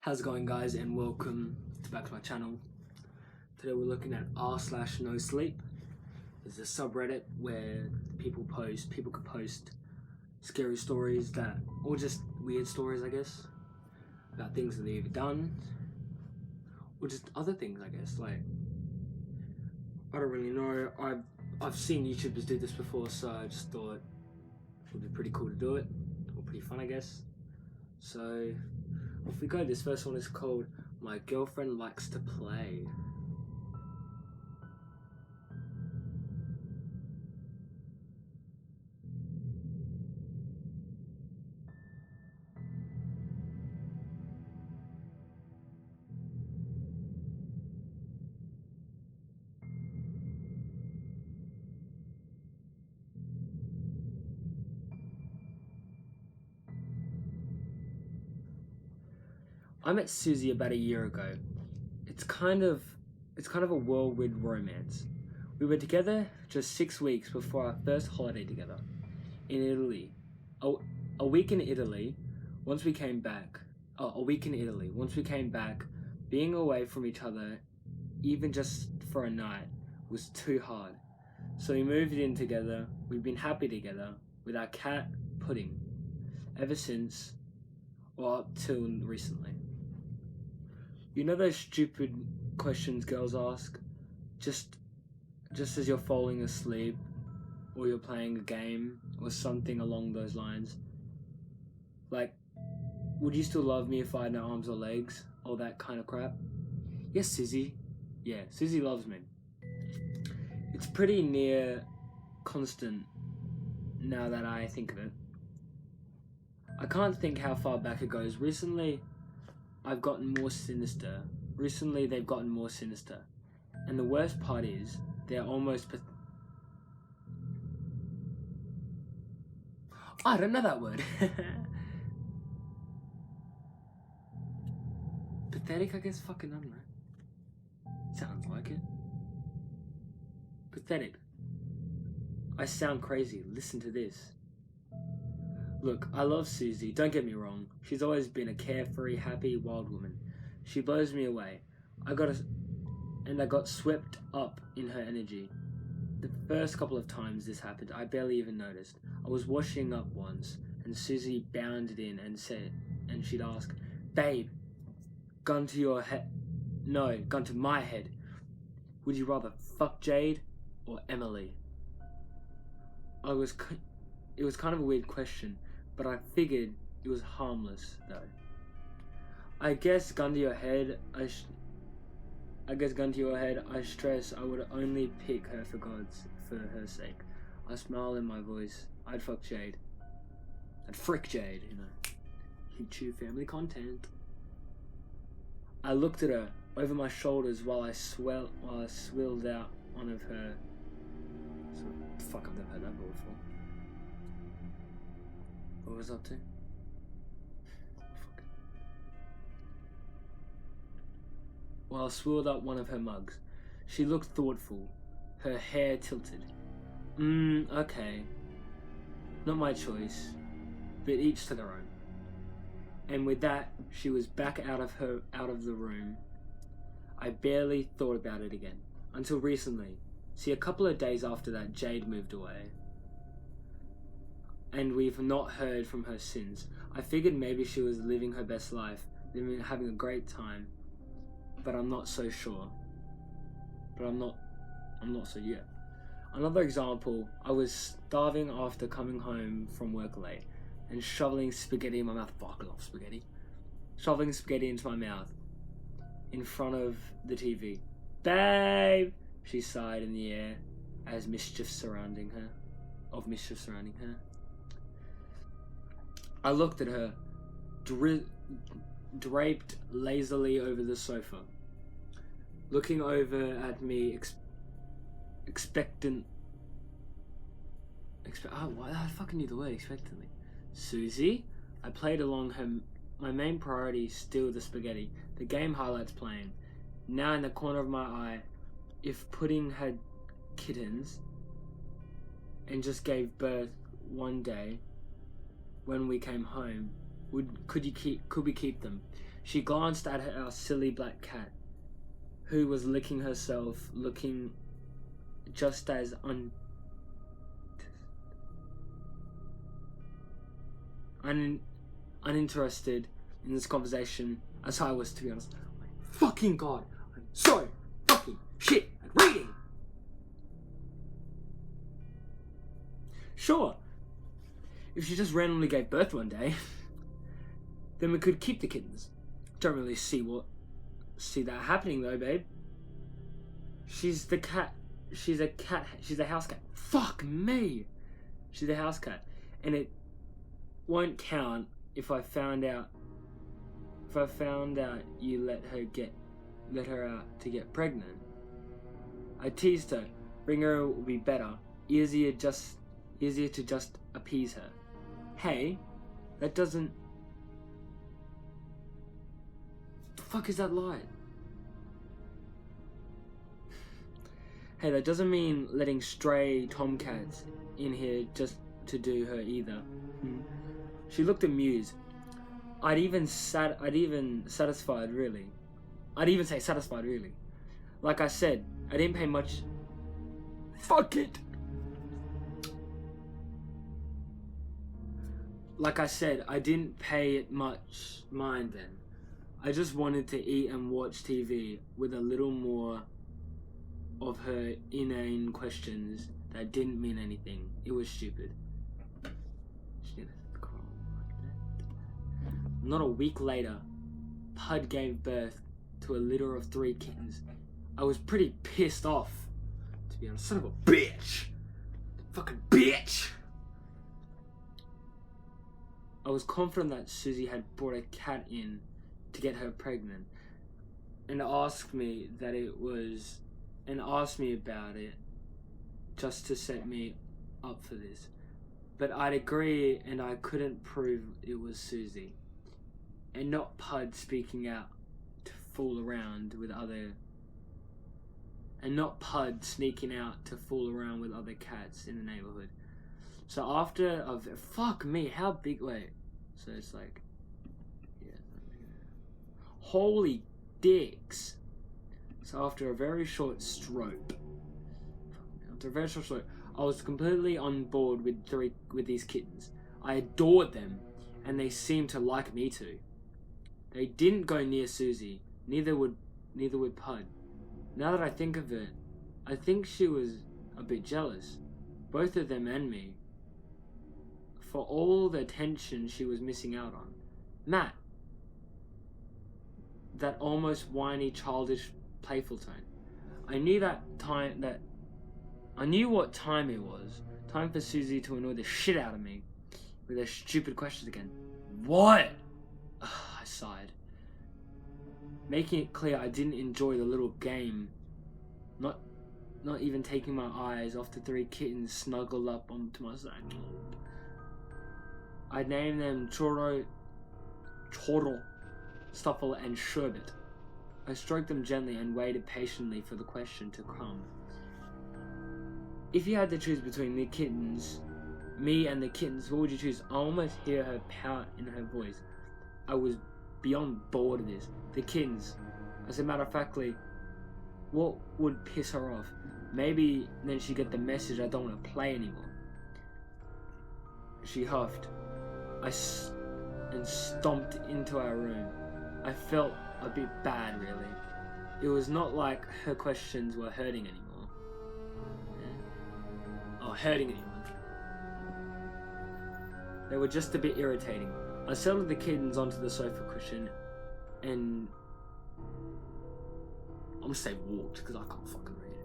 How's it going, guys, and welcome back to my channel. Today we're looking at r/nosleep. It's a subreddit where people could post scary stories or just weird stories, I guess, about things that they've done, or just other things, I guess. Like, I don't really know. I've seen YouTubers do this before, so I just thought it would be pretty cool to do it, or pretty fun, I guess. So off we go. This first one is called "My Girlfriend Likes to Play." I met Susie about a year ago. It's kind of a whirlwind romance. We were together just 6 weeks before our first holiday together in Italy. A week in Italy. Once we came back, being away from each other, even just for a night, was too hard. So we moved in together. We've been happy together with our cat Pudding ever since, or up till recently. You know those stupid questions girls ask, just as you're falling asleep, or you're playing a game, or something along those lines? Like, would you still love me if I had no arms or legs? All that kind of crap. Yes, Susie. Yeah, Susie loves me. It's pretty near constant now that I think of it. I can't think how far back it goes. Recently, they've gotten more sinister. And the worst part is, they're almost I don't know that word. Pathetic, I guess. Fucking, I don't know. Sounds like it. Pathetic. I sound crazy. Listen to this. Look, I love Susie, don't get me wrong. She's always been a carefree, happy, wild woman. She blows me away. I got swept up in her energy. The first couple of times this happened, I barely even noticed. I was washing up once, and Susie bounded in and she'd ask, "Babe, gun to your head? No, gun to my head. Would you rather fuck Jade or Emily?" It was kind of a weird question, but I figured it was harmless, though. I guess gun to your head, I stress I would only pick her for her sake. I smile in my voice. I'd fuck Jade. I'd frick Jade, you know. YouTube family content. I looked at her over my shoulders while I swilled out one of her. Fuck, I've never heard that word before. What was I up to? While I swilled up one of her mugs. She looked thoughtful, her hair tilted. Okay. Not my choice, but each to their own. And with that, she was back out of the room. I barely thought about it again, until recently. See, a couple of days after that, Jade moved away. And we've not heard from her since. I figured maybe she was living her best life, having a great time, but I'm not so sure. I'm not so yet. Another example, I was starving after coming home from work late and shoveling spaghetti in my mouth. Fuck, I love spaghetti. Shoveling spaghetti into my mouth in front of the TV. "Babe!" she sighed in the air as mischief surrounding her. I looked at her, draped lazily over the sofa, looking over at me, expectant. I fucking knew the word expectantly. "Susie?" I played along my main priority, still the spaghetti. The game highlights playing. Now in the corner of my eye, if Pudding had kittens and just gave birth one day when we came home, could we keep them? She glanced at our silly black cat, who was licking herself, looking just as uninterested in this conversation as I was, to be honest. My fucking God, I'm so fucking shit at reading. Sure, if she just randomly gave birth one day, then we could keep the kittens. Don't really see that happening though, babe. She's a house cat. Fuck me. She's a house cat. And it won't count if I found out you let her out to get pregnant. I teased her. Bring her will be better. Easier to just appease her. Hey, that doesn't... The fuck is that light? Hey, that doesn't mean letting stray tomcats in here just to do her either. She looked amused. I'd even say satisfied, really. Like I said, I didn't pay much... Fuck it! Like I said, I didn't pay it much mind then. I just wanted to eat and watch TV with a little more of her inane questions that didn't mean anything. It was stupid. Not a week later, Pud gave birth to a litter of 3 kittens. I was pretty pissed off, to be honest. Son of a bitch! Fucking bitch! I was confident that Susie had brought a cat in to get her pregnant, and asked me about it just to set me up for this. But I'd agree, and I couldn't prove it was Susie, and not Pud speaking out to fool around with other sneaking out to fool around with other cats in the neighborhood. So after fuck me, how big? Wait, so it's like, yeah, holy dicks. So after a very short stroke, I was completely on board with these kittens. I adored them, and they seemed to like me too. They didn't go near Susie. Neither would Pud. Now that I think of it, I think she was a bit jealous, both of them and me, for all the attention she was missing out on. Matt, that almost whiny, childish, playful tone. I knew what time it was. Time for Susie to annoy the shit out of me with her stupid questions again. What? Ugh, I sighed, making it clear I didn't enjoy the little game. Not even taking my eyes off the 3 kittens snuggled up onto my side. I named them Choro, Stuffle, and Sherbet. I stroked them gently and waited patiently for the question to come. If you had to choose between the kittens, me and the kittens, what would you choose? I almost hear her pout in her voice. I was beyond bored of this. The kittens. As a matter of factly, what would piss her off? Maybe then she'd get the message I don't want to play anymore. She huffed. And stomped into our room. I felt a bit bad, really. It was not like her questions were hurting anymore. Yeah. Oh, hurting anyone. They were just a bit irritating. I settled the kittens onto the sofa cushion and... I'm gonna say walked, because I can't fucking read.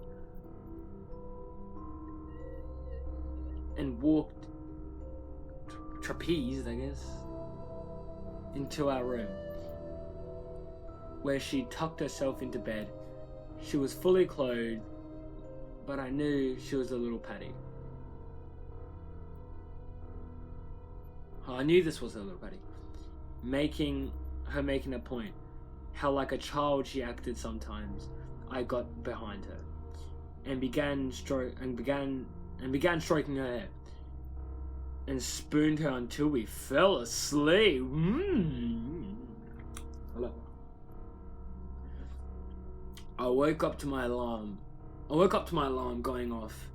And walked... trapezed, I guess, into our room, where she tucked herself into bed. She was fully clothed, but I knew she was a little Patty. I knew this was a little Patty. Making a point. How like a child she acted sometimes. I got behind her and began stroking her hair and spooned her until we fell asleep. Hello. I woke up to my alarm going off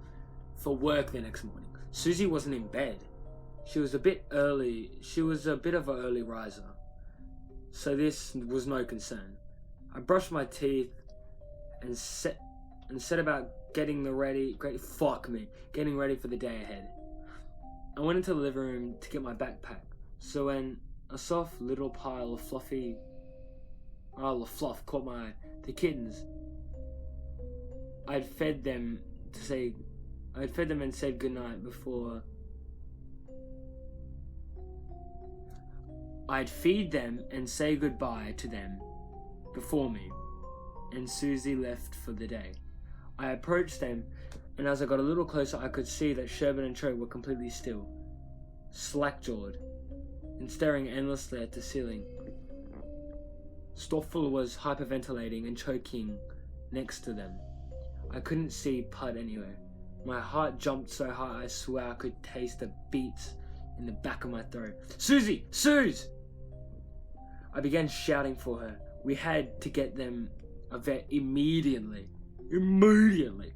for work the next morning. Susie wasn't in bed. She was a bit early. She was a bit of an early riser, so this was no concern. I brushed my teeth and set about getting ready for the day ahead. I went into the living room to get my backpack. So when a soft little pile of fluff caught my eye, the kittens. I'd fed them and said goodnight before. I'd feed them and say goodbye to them before me, and Susie left for the day. I approached them, and as I got a little closer, I could see that Sherbet and Cho were completely still, slack-jawed, and staring endlessly at the ceiling. Stoffel was hyperventilating and choking next to them. I couldn't see Pud anywhere. My heart jumped so high I swear I could taste the beats in the back of my throat. Susie! Suze! I began shouting for her. We had to get them a vet immediately. Immediately!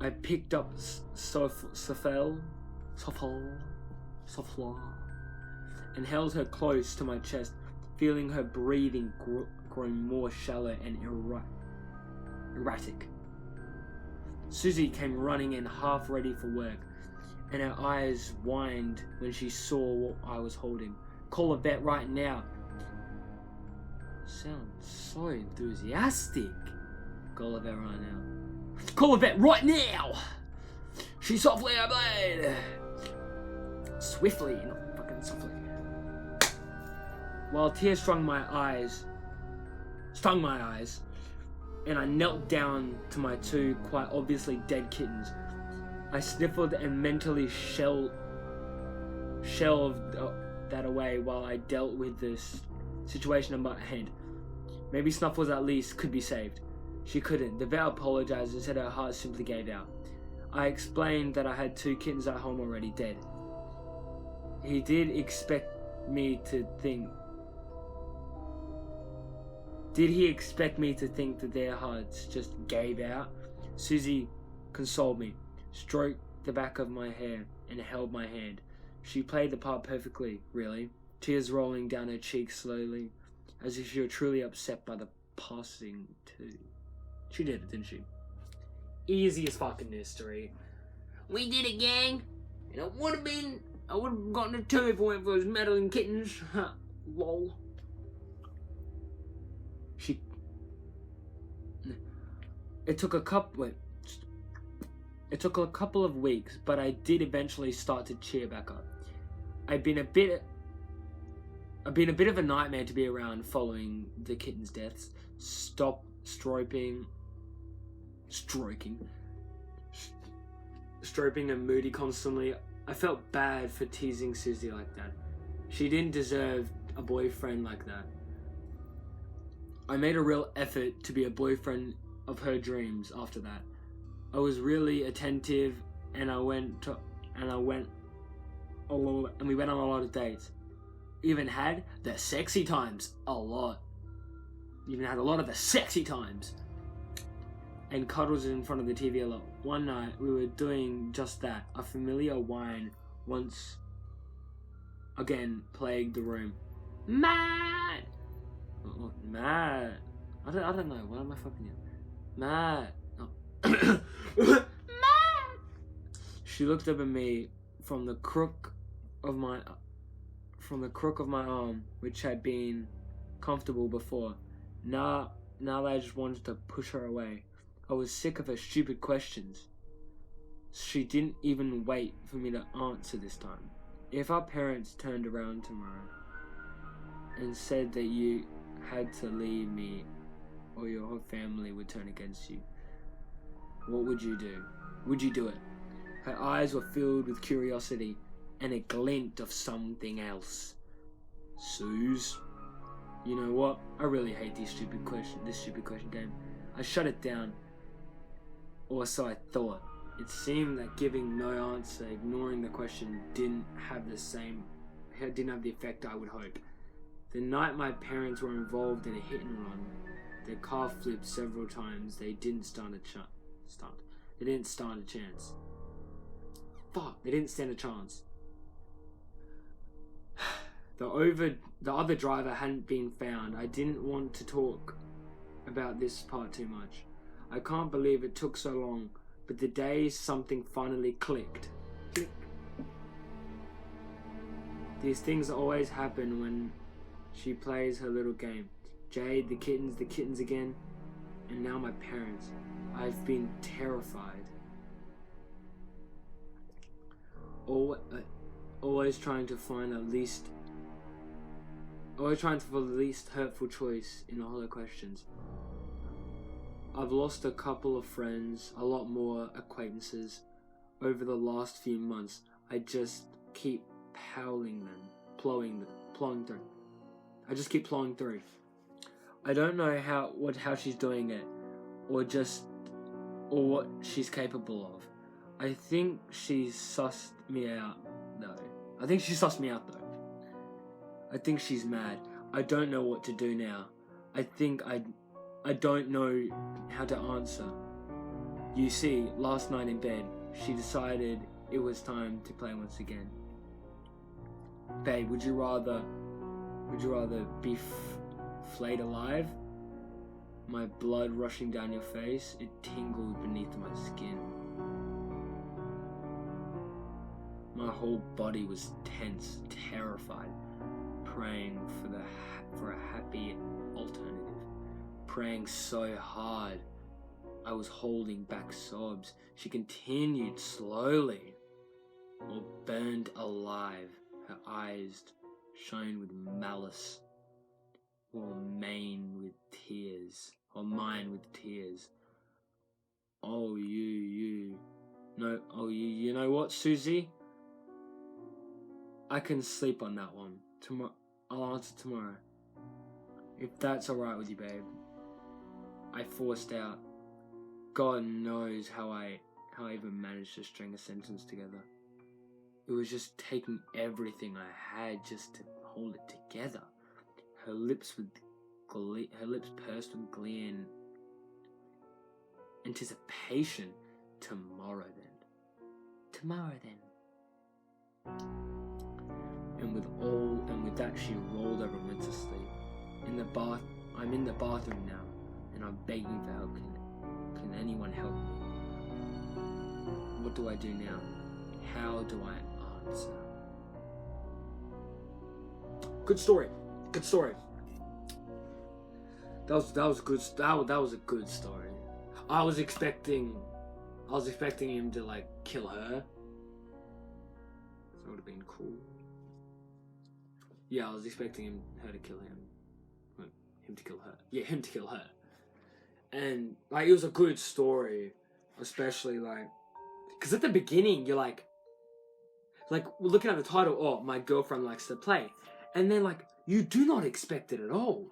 I picked up Sophia and held her close to my chest, feeling her breathing growing more shallow and erratic. Susie came running in half ready for work, and her eyes widened when she saw what I was holding. Call a vet right now. Sounds so enthusiastic. Call a vet right now. Call a vet right now! She softly obeyed. Swiftly, not fucking softly. While tears stung my eyes, and I knelt down to my two quite obviously dead kittens. I sniffled and mentally shelved that away while I dealt with this situation on my hand. Maybe Snuffles at least could be saved. She couldn't. The vet apologized and said her heart simply gave out. I explained that I had two kittens at home already dead. He did expect me to think... Did he expect me to think that their hearts just gave out? Susie consoled me, stroked the back of my hair, and held my hand. She played the part perfectly, really, tears rolling down her cheeks slowly, as if she were truly upset by the passing too. She did it, didn't she? Easiest fucking history. We did it, gang! And I would have gotten a 2 if it weren't for those meddling kittens. Lol. It took a couple of weeks, but I did eventually start to cheer back up. I've been a bit of a nightmare to be around following the kittens' deaths. Stroking and moody constantly. I felt bad for teasing Susie like that. She didn't deserve a boyfriend like that. I made a real effort to be a boyfriend of her dreams after that. I was really attentive, and we went on a lot of dates. Even had the sexy times a lot. Even had a lot of the sexy times. And cuddles in front of the TV a lot. One night we were doing just that. A familiar whine once again plagued the room. Matt! Oh, Matt. I don't know. What am I fucking doing? Matt. Oh. Matt! She looked up at me from the crook of my arm, which had been comfortable before. Now I just wanted to push her away. I was sick of her stupid questions. She didn't even wait for me to answer this time. If our parents turned around tomorrow and said that you had to leave me or your whole family would turn against you, what would you do? Would you do it? Her eyes were filled with curiosity and a glint of something else. Suze? You know what? I really hate this stupid question game. I shut it down. Or so I thought. It seemed that giving no answer, ignoring the question, didn't have the effect I would hope. The night my parents were involved in a hit and run, their car flipped several times. They didn't stand a chance. They didn't stand a chance. Fuck, they didn't stand a chance. The other driver hadn't been found. I didn't want to talk about this part too much. I can't believe it took so long, but the day something finally clicked. Click. These things always happen when she plays her little game. Jade, the kittens again, and now my parents. I've been terrified. Always trying to find the least hurtful choice in all the questions. I've lost a couple of friends, a lot more acquaintances over the last few months. I just keep plowing through. I just keep plowing through. I don't know how she's doing it, or what she's capable of. I think she's sussed me out though. I think she's mad. I don't know what to do now. I don't know how to answer. You see, last night in bed, she decided it was time to play once again. Babe, would you rather be flayed alive? My blood rushing down your face, it tingled beneath my skin. My whole body was tense, terrified, praying for a happy alternative. Praying so hard, I was holding back sobs. She continued slowly, or burned alive. Her eyes shone with malice, or mine with tears. Oh, you know what, Susie? I can sleep on that one. I'll answer tomorrow. If that's alright with you, babe. I forced out. God knows how I even managed to string a sentence together. It was just taking everything I had just to hold it together. Her lips pursed with glee and anticipation. Tomorrow then. And with that she rolled over and went to sleep. I'm in the bathroom now, and I'm begging for help. Can anyone help me? What do I do now? How do I answer? Good story. That was good. That was a good story. I was expecting him to like kill her. That would have been cool. Yeah, I was expecting her to kill him. Him to kill her. Yeah, him to kill her. And like, it was a good story, especially like, because at the beginning you're like looking at the title. Oh, my girlfriend likes to play, and then like you do not expect it at all.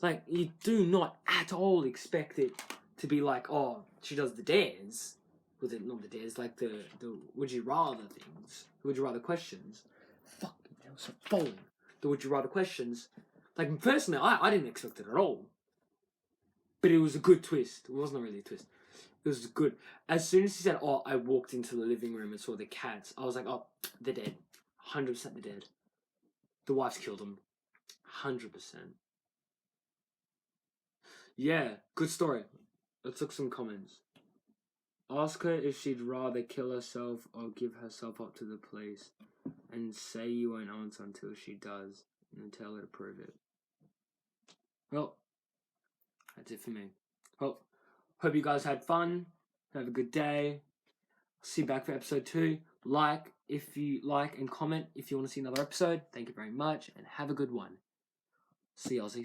Like you do not at all expect it to be like, oh, she does the dares. Was it not the dares? Like the would you rather things? Would you rather questions? Fuck, that was so boring. The would you rather questions. Like, personally, I didn't expect it at all. But it was a good twist. It wasn't really a twist. It was good. As soon as he said, oh, I walked into the living room and saw the cats, I was like, oh, they're dead. 100% they're dead. The wife's killed them. 100%. Yeah, good story. Let's look some comments. Ask her if she'd rather kill herself or give herself up to the police. And say you won't answer until she does. And tell her to prove it. Well, that's it for me. Well, hope you guys had fun. Have a good day. See you back for episode 2. Like and comment if you want to see another episode. Thank you very much, and have a good one. See you, Aussies.